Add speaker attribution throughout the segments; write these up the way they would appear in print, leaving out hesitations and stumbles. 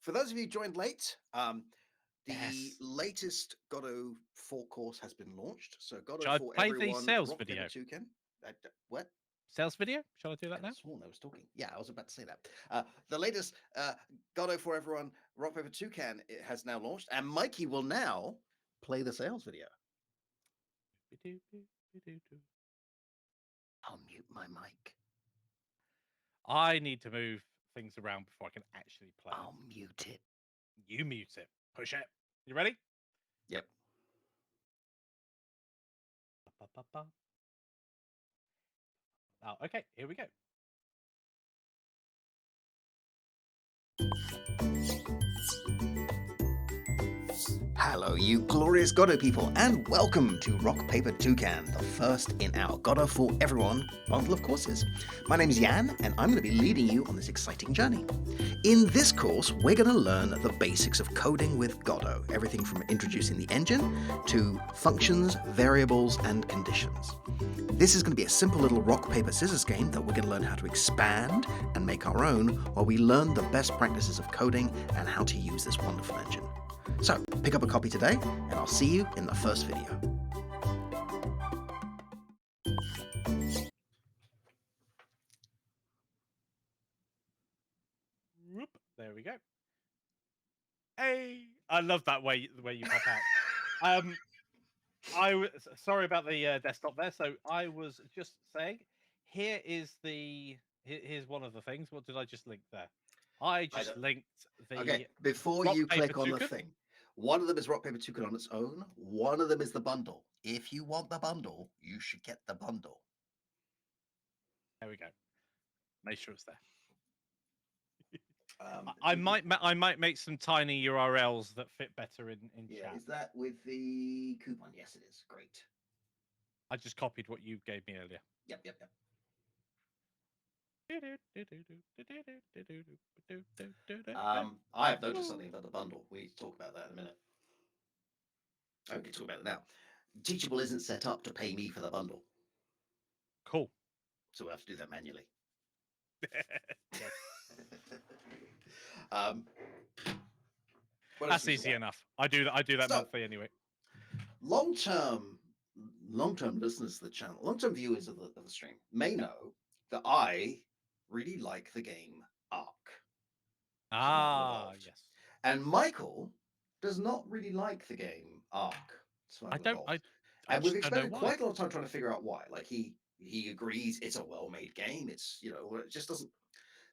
Speaker 1: for those of you who joined late, the
Speaker 2: Yes.
Speaker 1: latest Godot 4 course has been launched. So Godot
Speaker 2: Shall I
Speaker 1: 4
Speaker 2: play the
Speaker 1: everyone,
Speaker 2: sales
Speaker 1: rock paper
Speaker 2: video?
Speaker 1: toucan. What?
Speaker 2: Sales video? Shall I do
Speaker 1: I
Speaker 2: that
Speaker 1: could
Speaker 2: now?
Speaker 1: have sworn I was talking. Yeah, I was about to say that. The latest Godot for everyone, rock paper toucan has now launched, and Mikey will now play the sales video. I'll mute my mic.
Speaker 2: I need to move things around before I can actually play
Speaker 1: I'll
Speaker 2: it.
Speaker 1: mute it.
Speaker 2: You mute it. Push it. You ready?
Speaker 1: Yep.
Speaker 2: Oh, okay. Here we go.
Speaker 1: Hello, you glorious Godot people, and welcome to Rock Paper Toucan, the first in our Godot for Everyone bundle of courses. My name is Jan, and I'm going to be leading you on this exciting journey. In this course, we're going to learn the basics of coding with Godot, everything from introducing the engine to functions, variables, and conditions. This is going to be a simple little rock, paper, scissors game that we're going to learn how to expand and make our own while we learn the best practices of coding and how to use this wonderful engine. So, pick up a copy today, and I'll see you in the first video.
Speaker 2: Whoop. There we go. Hey, I love that way the way you pop out. Sorry about the desktop there. So I was just saying, here's one of the things. What did I just link there? I just linked
Speaker 1: Okay,
Speaker 2: the
Speaker 1: before
Speaker 2: rock
Speaker 1: you
Speaker 2: paper
Speaker 1: click on the
Speaker 2: toucan.
Speaker 1: thing, one of them is rock, paper, toucan on its own. One of them is the bundle. If you want the bundle, you should get the bundle.
Speaker 2: There we go. Make sure it's there.
Speaker 1: Um,
Speaker 2: I might make some tiny URLs that fit better in
Speaker 1: yeah,
Speaker 2: chat.
Speaker 1: is that with the coupon? Yes, it is. Great.
Speaker 2: I just copied what you gave me earlier.
Speaker 1: Yep. I have noticed something about the bundle. We need to talk about that in a minute. I can talk about it now. Teachable isn't set up to pay me for the bundle,
Speaker 2: Cool.
Speaker 1: so we'll have to do that manually.
Speaker 2: Yes.
Speaker 1: um,
Speaker 2: That's easy enough. I do that
Speaker 1: So,
Speaker 2: monthly anyway.
Speaker 1: long-term listeners to the channel, long-term viewers of the stream may know that I really like the game Ark.
Speaker 2: Ah, yes.
Speaker 1: And Michael does not really like the game Ark.
Speaker 2: I don't. I
Speaker 1: And we've
Speaker 2: just don't know
Speaker 1: expended
Speaker 2: why.
Speaker 1: quite a lot of time trying to figure out why. Like he agrees it's a well-made game. It's it just doesn't.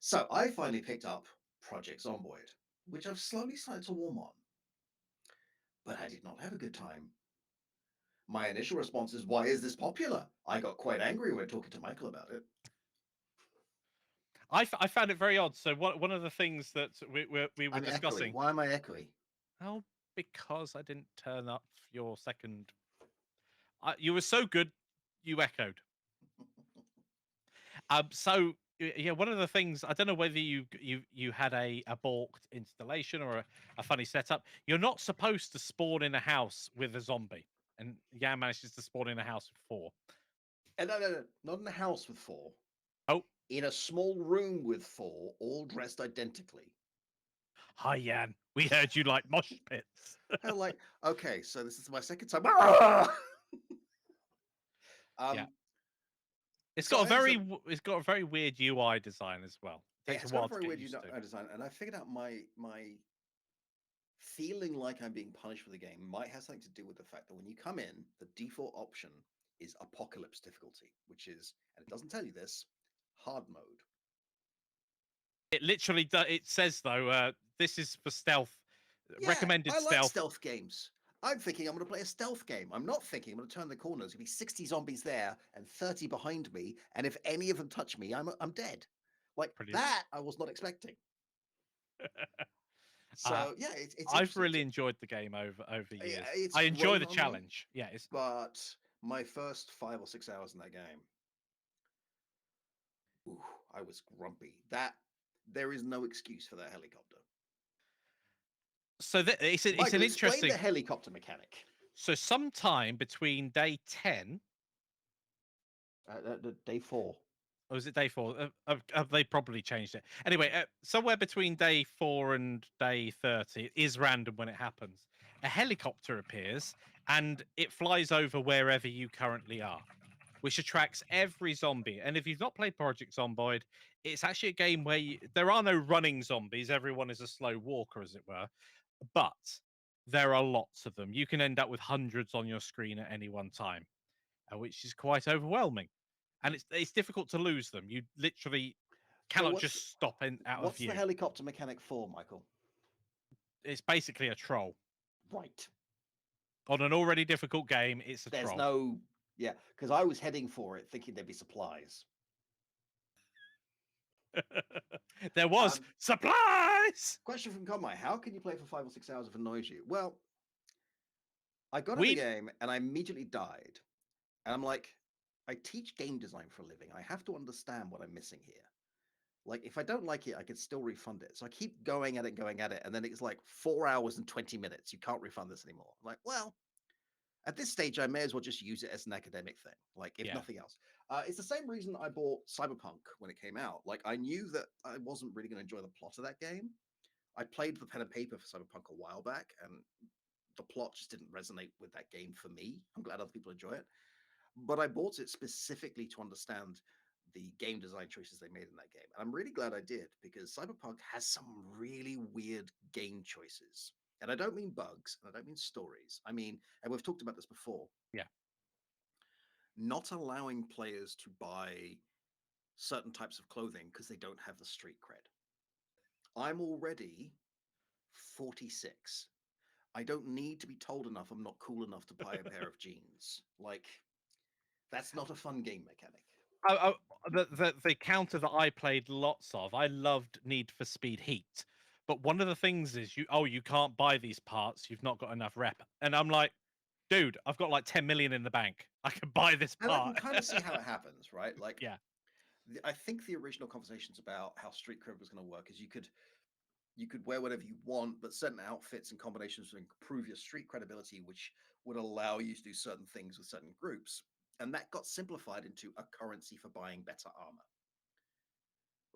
Speaker 1: So I finally picked up Project Zomboid, which I've slowly started to warm on. But I did not have a good time. My initial response is, why is this popular? I got quite angry when talking to Michael about it.
Speaker 2: I found it very odd. So one of the things that we were discussing.
Speaker 1: Echoey. Why am I echoey?
Speaker 2: Oh, because I didn't turn up your second. You were so good, you echoed. So yeah, one of the things, I don't know whether you had a balked installation or a funny setup. You're not supposed to spawn in a house with a zombie, and Yan manages to spawn in a house with 4.
Speaker 1: No, not in a house with 4.
Speaker 2: Oh,
Speaker 1: in a small room with 4, all dressed identically.
Speaker 2: Hi, Yan. We heard you like mosh pits.
Speaker 1: Okay, so this is my second time.
Speaker 2: Yeah. It's got a very weird UI design as well. It takes a while to get used to.
Speaker 1: Design, and I figured out my feeling like I'm being punished for the game might have something to do with the fact that when you come in, the default option is apocalypse difficulty, which is, and it doesn't tell you this, hard mode.
Speaker 2: It literally does. It says though, this is for stealth.
Speaker 1: Yeah,
Speaker 2: Recommended
Speaker 1: I
Speaker 2: stealth.
Speaker 1: like stealth games. I'm thinking I'm going to play a stealth game. I'm not thinking I'm going to turn the corner. There's going to be 60 zombies there and 30 behind me, and if any of them touch me, I'm dead. Like
Speaker 2: Brilliant.
Speaker 1: that, I was not expecting. So yeah, it's
Speaker 2: I've really enjoyed the game over years. I enjoy the challenge. Yeah,
Speaker 1: but my first 5 or 6 hours in that game, I was grumpy. That there is no excuse for that helicopter.
Speaker 2: So it's an interesting
Speaker 1: the helicopter mechanic.
Speaker 2: So sometime between day 10,
Speaker 1: day 4.
Speaker 2: or is it day 4? Have they probably changed it? Anyway, somewhere between day 4 and day 30, it is random when it happens. A helicopter appears and it flies over wherever you currently are, which attracts every zombie. And if you've not played Project Zomboid, it's actually a game where there are no running zombies. Everyone is a slow walker, as it were. But there are lots of them. You can end up with hundreds on your screen at any one time, which is quite overwhelming. And it's difficult to lose them. You literally
Speaker 1: So
Speaker 2: cannot just stop out of
Speaker 1: what's the
Speaker 2: view.
Speaker 1: helicopter mechanic for, Michael?
Speaker 2: It's basically a troll.
Speaker 1: Right.
Speaker 2: On an already difficult game, it's a
Speaker 1: There's
Speaker 2: troll.
Speaker 1: no, yeah, because I was heading for it thinking there'd be supplies.
Speaker 2: There was supplies.
Speaker 1: Question from Conmai: how can you play for 5 or 6 hours if it annoys you? Well, I got in the
Speaker 2: We
Speaker 1: game and I immediately died. And I'm like, I teach game design for a living. I have to understand what I'm missing here. Like, if I don't like it, I can still refund it. So I keep going at it, and then it's like 4 hours and 20 minutes. You can't refund this anymore. I'm like, well, at this stage, I may as well just use it as an academic thing, like if
Speaker 2: Yeah.
Speaker 1: nothing else. It's the same reason I bought Cyberpunk when it came out. Like, I knew that I wasn't really going to enjoy the plot of that game. I played the pen and paper for Cyberpunk a while back, and the plot just didn't resonate with that game for me. I'm glad other people enjoy it, but I bought it specifically to understand the game design choices they made in that game. And I'm really glad I did, because Cyberpunk has some really weird game choices. And I don't mean bugs, and I don't mean stories. I mean, and we've talked about this before,
Speaker 2: Yeah.
Speaker 1: not allowing players to buy certain types of clothing because they don't have the street cred. I'm already 46. I don't need to be told enough I'm not cool enough to buy a pair of jeans. Like, that's not a fun game mechanic.
Speaker 2: The counter that I played lots of, I loved Need for Speed Heat. But one of the things is you can't buy these parts, you've not got enough rep. And I'm like, dude, I've got like 10 million in the bank. I can buy this
Speaker 1: And I can
Speaker 2: part.
Speaker 1: kind of see how it happens, right? Like,
Speaker 2: Yeah.
Speaker 1: I think the original conversations about how street cred was going to work is you could wear whatever you want, but certain outfits and combinations would improve your street credibility, which would allow you to do certain things with certain groups. And that got simplified into a currency for buying better armor,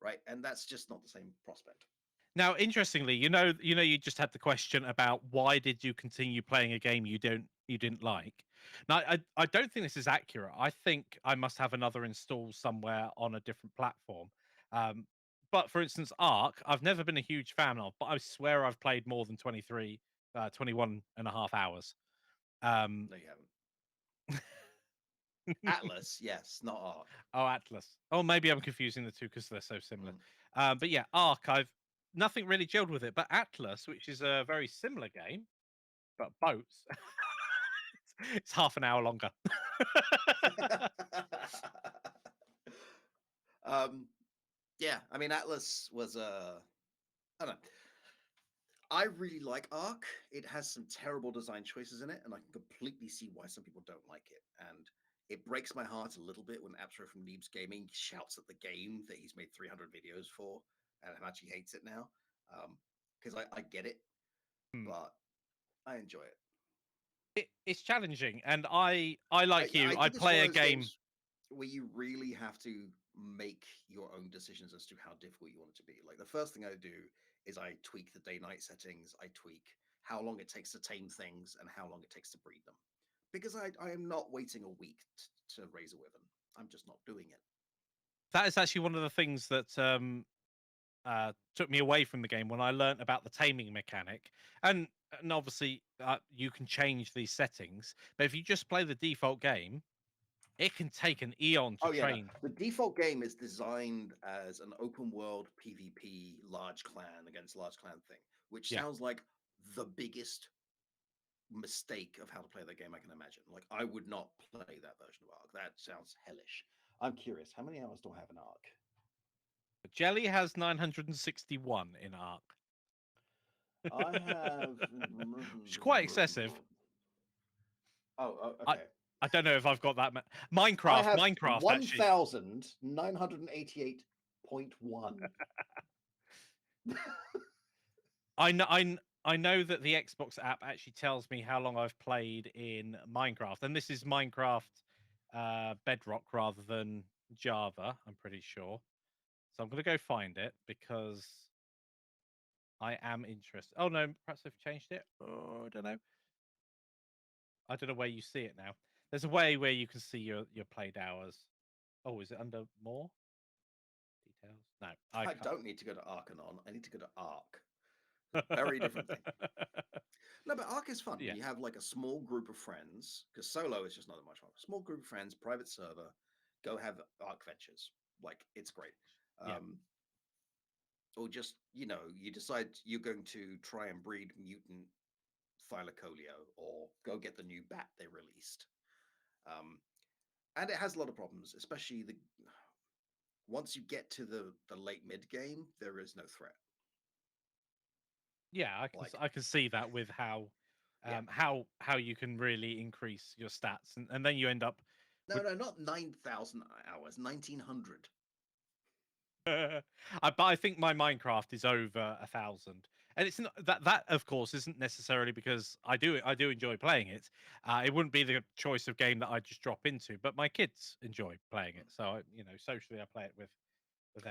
Speaker 1: right? And that's just not the same prospect.
Speaker 2: Now, interestingly, you just had the question about why did you continue playing a game you didn't like. Now, I don't think this is accurate. I think I must have another install somewhere on a different platform. Um, but for instance, Ark, I've never been a huge fan of, but I swear I've played more than 21 and a half hours.
Speaker 1: No, you haven't. Atlas, yes, not Ark.
Speaker 2: Oh, Atlas. Oh, maybe I'm confusing the two because they're so similar.
Speaker 1: Mm.
Speaker 2: But yeah, Ark, I've nothing really gelled with it. But Atlas, which is a very similar game, but boats, it's half an hour longer.
Speaker 1: um, yeah, I mean, Atlas was I don't know. I really like Ark. It has some terrible design choices in it, and I can completely see why some people don't like it. And it breaks my heart a little bit when Absro from Neebs Gaming shouts at the game that he's made 300 videos for and how much he hates it now. Because I get it,
Speaker 2: Hmm.
Speaker 1: but I enjoy it.
Speaker 2: It's challenging, and I like
Speaker 1: I
Speaker 2: you. I
Speaker 1: think it's one
Speaker 2: play
Speaker 1: of
Speaker 2: a
Speaker 1: those
Speaker 2: game.
Speaker 1: games where you really have to make your own decisions as to how difficult you want it to be. Like, the first thing I do is I tweak the day-night settings. I tweak how long it takes to tame things and how long it takes to breed them. Because I am not waiting a week to raise a wyvern. I'm just not doing it.
Speaker 2: That is actually one of the things that took me away from the game when I learnt about the taming mechanic. And obviously, you can change these settings, but if you just play the default game, it can take an eon to
Speaker 1: Oh yeah, no.
Speaker 2: train.
Speaker 1: The default game is designed as an open world PvP large clan against large clan thing, which
Speaker 2: Yeah.
Speaker 1: sounds like the biggest mistake of how to play that game I can imagine. Like, I would not play that version of Ark. That sounds hellish. I'm curious, how many hours do I have in Ark?
Speaker 2: Jelly has 961 in Ark.
Speaker 1: I have.
Speaker 2: Which is quite excessive. I
Speaker 1: Okay.
Speaker 2: I don't know if I've got that.
Speaker 1: I
Speaker 2: Minecraft,
Speaker 1: have
Speaker 2: Minecraft actually.
Speaker 1: 1,988.1.
Speaker 2: I know that the Xbox app actually tells me how long I've played in Minecraft, and this is Minecraft Bedrock rather than Java, I'm pretty sure. So I'm gonna go find it because I am interested. Oh no, perhaps they've changed it. Oh, I don't know. I don't know where you see it now. There's a way where you can see your played hours. Oh, is it under more details? No, I
Speaker 1: I
Speaker 2: can't.
Speaker 1: don't need to go to Arcanon. I need to go to Ark. Very different thing. No, but Ark is fun when
Speaker 2: Yeah,
Speaker 1: you have like a small group of friends, because solo is just not that much fun. Small group of friends, private server, go have Ark ventures. Like it's great.
Speaker 2: yeah,
Speaker 1: Um, or just you decide you're going to try and breed mutant Thylacoleo, or go get the new bat they released. Um, and it has a lot of problems, especially the once you get to the late mid game, there is no threat.
Speaker 2: yeah.
Speaker 1: Like
Speaker 2: I can see that with
Speaker 1: yeah,
Speaker 2: how you can really increase your stats, and then you end up
Speaker 1: no,
Speaker 2: with.
Speaker 1: no, not 9,000 hours, 1,900.
Speaker 2: But I think my Minecraft is over 1,000, and it's not that of course isn't necessarily because I do enjoy playing it. It wouldn't be the choice of game that I just drop into, but my kids enjoy playing it, so socially I play it with them.